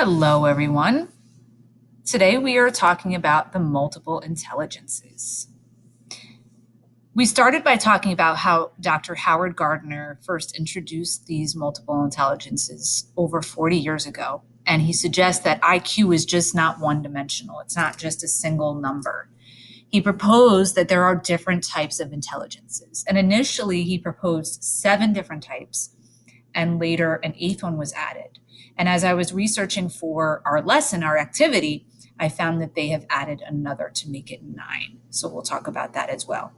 Hello, everyone. Today we are talking about the multiple intelligences. We started by talking about how Dr. Howard Gardner first introduced these multiple intelligences over 40 years ago. And he suggests that IQ is just not one-dimensional. It's not just a single number. He proposed that there are different types of intelligences. And initially, he proposed 7 different types, and later an 8th one was added. And as I was researching for our lesson, our activity, I found that they have added another to make it 9. So we'll talk about that as well.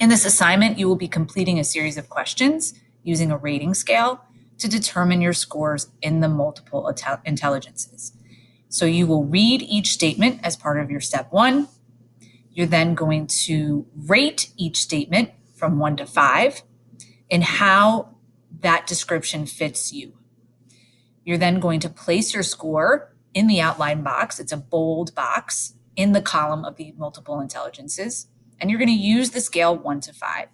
In this assignment, you will be completing a series of questions using a rating scale to determine your scores in the multiple intelligences. So you will read each statement as part of your step 1. You're then going to rate each statement from 1 to 5 and how that description fits you. You're then going to place your score in the outline box. It's a bold box in the column of the multiple intelligences. And you're going to use the scale 1 to 5.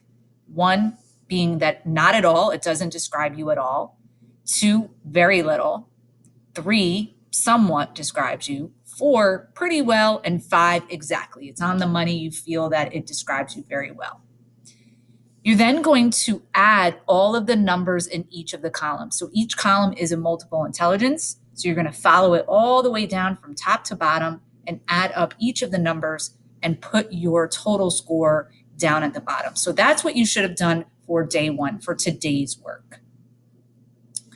1 being that not at all, it doesn't describe you at all. 2, very little. 3, somewhat describes you. 4, pretty well. And 5, exactly. It's on the money. You feel that it describes you very well. You're then going to add all of the numbers in each of the columns. So each column is a multiple intelligence. So you're going to follow it all the way down from top to bottom and add up each of the numbers and put your total score down at the bottom. So that's what you should have done for day 1, for today's work.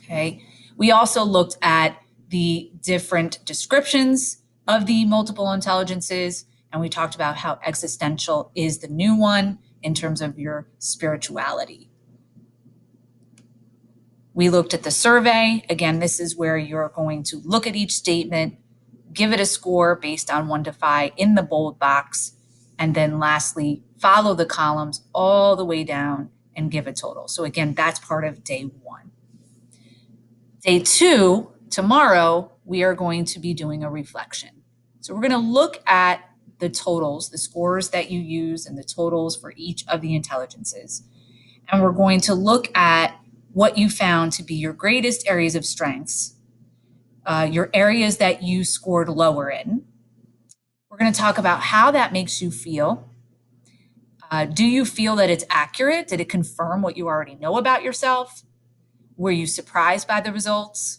Okay. We also looked at the different descriptions of the multiple intelligences, and we talked about how existential is the new one in terms of your spirituality. We looked at the survey. Again, this is where you're going to look at each statement, give it a score based on 1 to 5 in the bold box, and then lastly, follow the columns all the way down and give a total. So again, that's part of day 1. Day 2, tomorrow, we are going to be doing a reflection. So we're going to look at the totals, the scores that you use and the totals for each of the intelligences. And we're going to look at what you found to be your greatest areas of strengths, your areas that you scored lower in. We're going to talk about how that makes you feel. Do you feel that it's accurate? Did it confirm what you already know about yourself? Were you surprised by the results?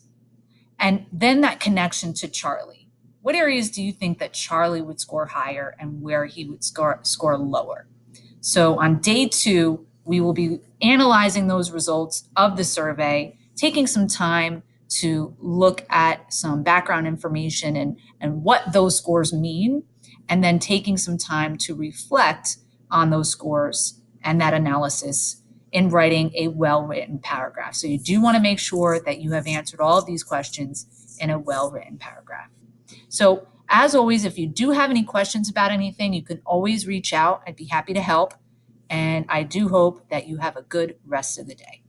And then that connection to Charlie. What areas do you think that Charlie would score higher and where he would score lower? So on day 2, we will be analyzing those results of the survey, taking some time to look at some background information and what those scores mean, and then taking some time to reflect on those scores and that analysis in writing a well-written paragraph. So you do want to make sure that you have answered all of these questions in a well-written paragraph. So as always, if you do have any questions about anything, you can always reach out. I'd be happy to help. And I do hope that you have a good rest of the day.